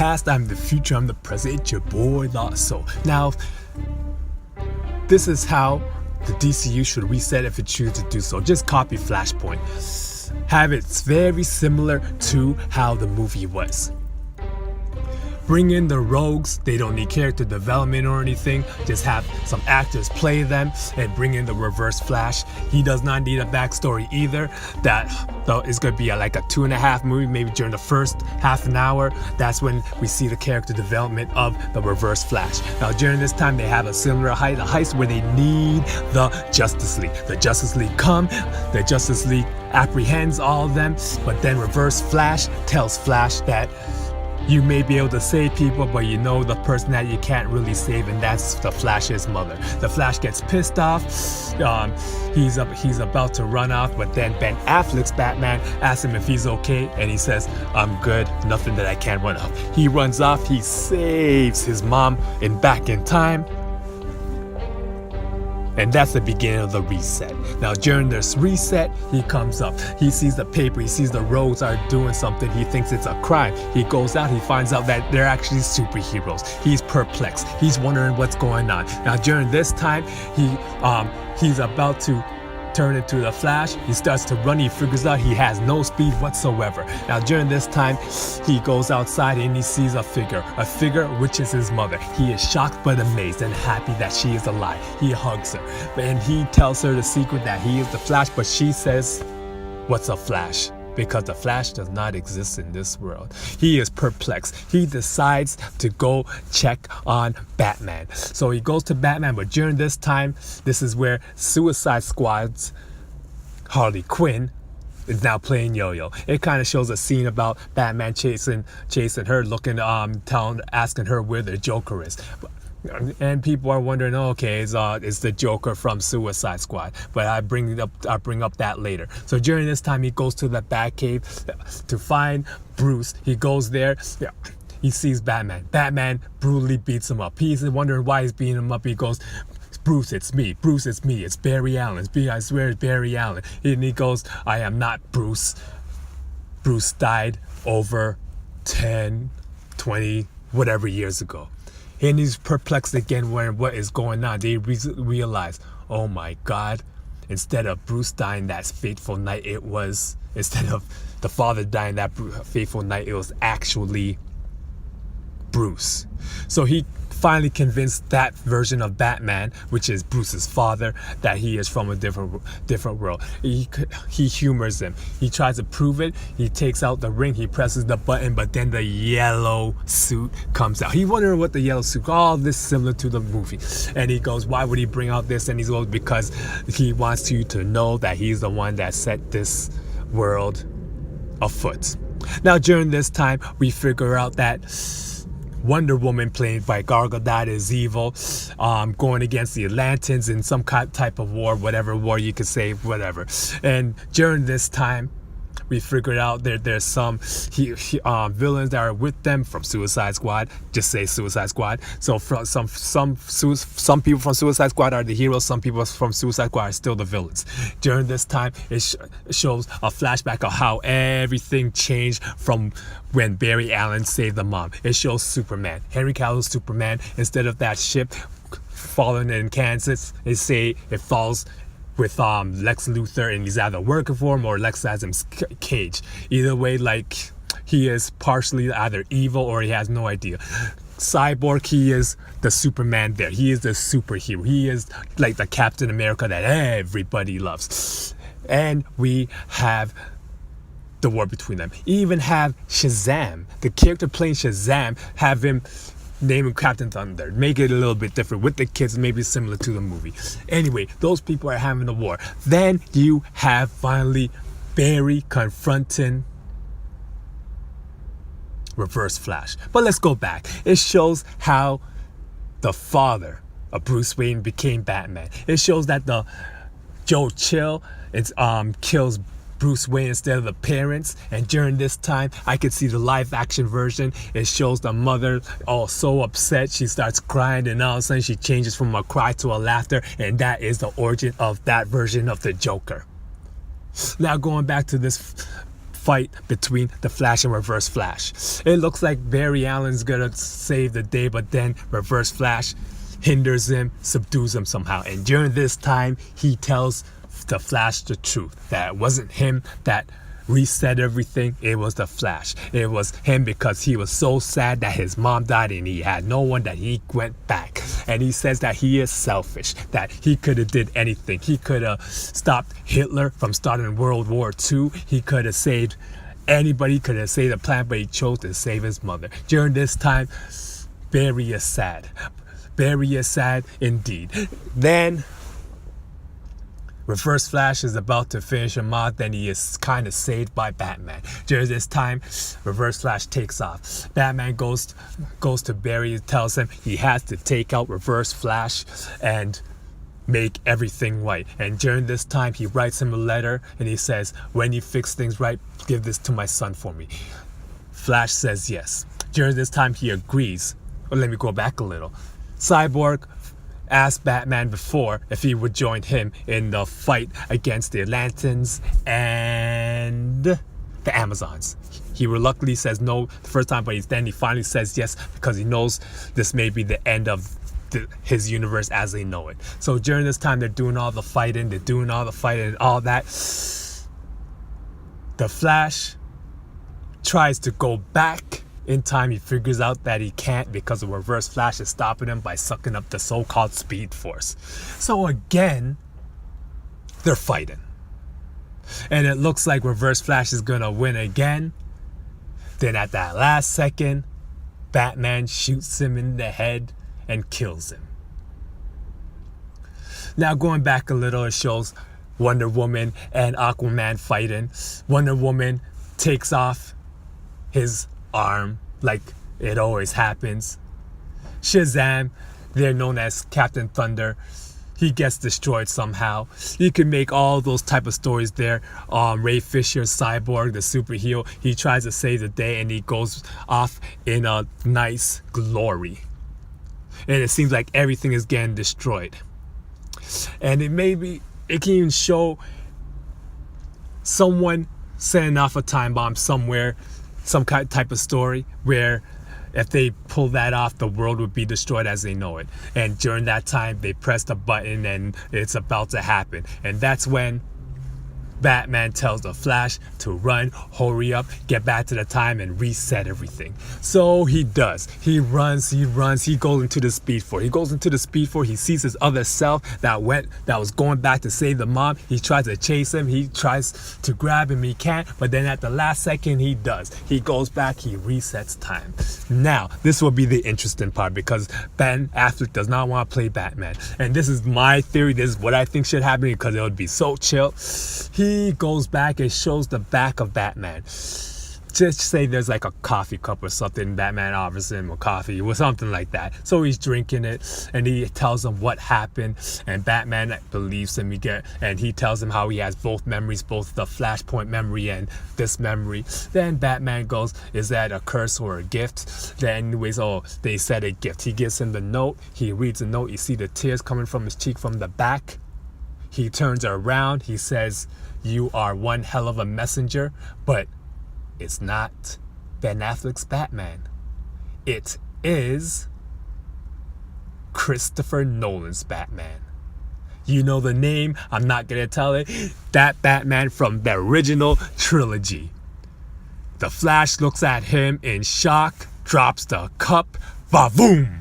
past, I'm the future, I'm the present, it's your boy Lost Soul. Now, this is how the DCU should reset if it chooses to do so. Just copy Flashpoint. Have it very similar to how the movie was. Bring in the rogues. They don't need character development or anything. Just have some actors play them and bring in the Reverse Flash. He does not need a backstory either. That though is going to be like a 2.5 movie, maybe during the first half an hour. That's when we see the character development of the Reverse Flash. Now during this time they have a similar heist where they need the Justice League. The Justice League come, the Justice League apprehends all of them, but then Reverse Flash tells Flash that you may be able to save people, but you know the person that you can't really save, and that's the Flash's mother. The Flash gets pissed off. He's about to run off, but then Ben Affleck's Batman asks him if he's okay, and he says, "I'm good, nothing that I can't run off." He runs off. He saves his mom back in time. And that's the beginning of the reset. Now during this reset, he comes up. He sees the paper. He sees the rogues are doing something. He thinks it's a crime. He goes out. He finds out that they're actually superheroes. He's perplexed. He's wondering what's going on. Now during this time, he's about to turn into the Flash. He starts to run. He figures out he has no speed whatsoever. Now during this time, he goes outside and he sees a figure which is his mother. He is shocked but amazed and happy that she is alive. He hugs her and he tells her the secret that he is the Flash, but she says, "What's a Flash?" Because the Flash does not exist in this world. He is perplexed. He decides to go check on Batman. So he goes to Batman, but during this time, this is where Suicide Squad's Harley Quinn is now playing yo-yo. It kind of shows a scene about Batman chasing her, asking her where the Joker is. And people are wondering, okay, is the Joker from Suicide Squad? But I'll bring up that later. So during this time, he goes to the Batcave to find Bruce. He goes there. Yeah. He sees Batman. Batman brutally beats him up. He's wondering why he's beating him up. He goes, "Bruce, it's me. Bruce, it's me. It's Barry Allen. I swear it's Barry Allen." And he goes, "I am not Bruce. Bruce died over 10, 20, whatever years ago." And he's perplexed again wondering what is going on. They realize, oh my God, instead of Bruce dying that fateful night, instead of the father dying that fateful night, it was actually Bruce. So he finally convinced that version of Batman, which is Bruce's father, that he is from a different world. He humors him. He tries to prove it. He takes out the ring. He presses the button, but then the yellow suit comes out. He wondering what the yellow suit. All this similar to the movie. And he goes, why would he bring out this? And he goes, because he wants you to know that he's the one that set this world afoot. Now during this time, we figure out that Wonder Woman, played by Gal Gadot, is evil, going against the Atlanteans in some type of war, whatever war you could say, whatever. And during this time, we figured out there's some villains that are with them from Suicide Squad. Just say Suicide Squad. So some people from Suicide Squad are the heroes. Some people from Suicide Squad are still the villains. During this time, it shows a flashback of how everything changed from when Barry Allen saved the mom. It shows Superman, Henry Cavill's Superman. Instead of that ship falling in Kansas, it falls with Lex Luthor, and he's either working for him or Lex has him caged. Either way, like, he is partially either evil or he has no idea. Cyborg, he is the Superman there. He is the superhero. He is like the Captain America that everybody loves. And we have the war between them. Even have Shazam, the character playing Shazam, have him name him Captain Thunder. Make it a little bit different with the kids, maybe similar to the movie. Anyway, those people are having a war. Then you have finally Barry confronting Reverse Flash. But let's go back. It shows how the father of Bruce Wayne became Batman. It shows that the Joe Chill kills Bruce Wayne instead of the parents. And during this time, I could see the live action version. It shows the mother all so upset. She starts crying, and all of a sudden she changes from a cry to a laughter. And that is the origin of that version of the Joker. Now going back to this fight between the Flash and Reverse Flash. It looks like Barry Allen's gonna save the day, but then Reverse Flash hinders him, subdues him somehow. And during this time, he tells the Flash the truth, that it wasn't him that reset everything, it was the Flash. It was him because he was so sad that his mom died and he had no one, that he went back. And he says that he is selfish, that he could have did anything. He could have stopped Hitler from starting World War II. He could have saved anybody, could have saved the planet, but he chose to save his mother. During this time, Barry is sad. Barry is sad indeed. Then Reverse Flash is about to finish him off, then he is kind of saved by Batman. During this time, Reverse Flash takes off. Batman goes to Barry and tells him he has to take out Reverse Flash and make everything right. And during this time, he writes him a letter and he says, when you fix things right, give this to my son for me. Flash says yes. During this time, he agrees. Well, let me go back a little. Cyborg asked Batman before if he would join him in the fight against the Atlanteans and the Amazons. He reluctantly says no the first time, but then he finally says yes because he knows this may be the end of his universe as they know it. So during this time, they're doing all the fighting, and all that. The Flash tries to go back in time. He figures out that he can't because the Reverse Flash is stopping him by sucking up the so-called Speed Force. So again, they're fighting. And it looks like Reverse Flash is gonna win again. Then at that last second, Batman shoots him in the head and kills him. Now going back a little, it shows Wonder Woman and Aquaman fighting. Wonder Woman takes off his arm like it always happens. Shazam, they're known as Captain Thunder, he gets destroyed somehow. You can make all those type of stories there. Ray Fisher, Cyborg, the superhero, he tries to save the day and he goes off in a nice glory. And it seems like everything is getting destroyed. And it can even show someone setting off a time bomb somewhere, some kind type of story where if they pull that off, the world would be destroyed as they know it. And during that time, they press the button and it's about to happen. And that's when Batman tells the Flash to run, hurry up, get back to the time and reset everything. So he does. He runs, he goes into the Speed Force. He goes into the Speed Force, he sees his other self that was going back to save the mom. He tries to chase him, he tries to grab him, he can't, but then at the last second he does. He goes back, he resets time. Now, this will be the interesting part because Ben Affleck does not want to play Batman. And this is my theory, this is what I think should happen because it would be so chill. He goes back and shows the back of Batman. Just say there's like a coffee cup or something, Batman offers him a coffee or something like that. So he's drinking it and he tells him what happened and Batman believes him. And he tells him how he has both memories, both the Flashpoint memory and this memory. Then Batman goes, is that a curse or a gift? Then anyways, they said a gift. He gives him the note, he reads the note, you see the tears coming from his cheek from the back. He turns around, he says, you are one hell of a messenger, but it's not Ben Affleck's Batman. It is Christopher Nolan's Batman. You know the name, I'm not gonna tell it. That Batman from the original trilogy. The Flash looks at him in shock, drops the cup, ba-boom!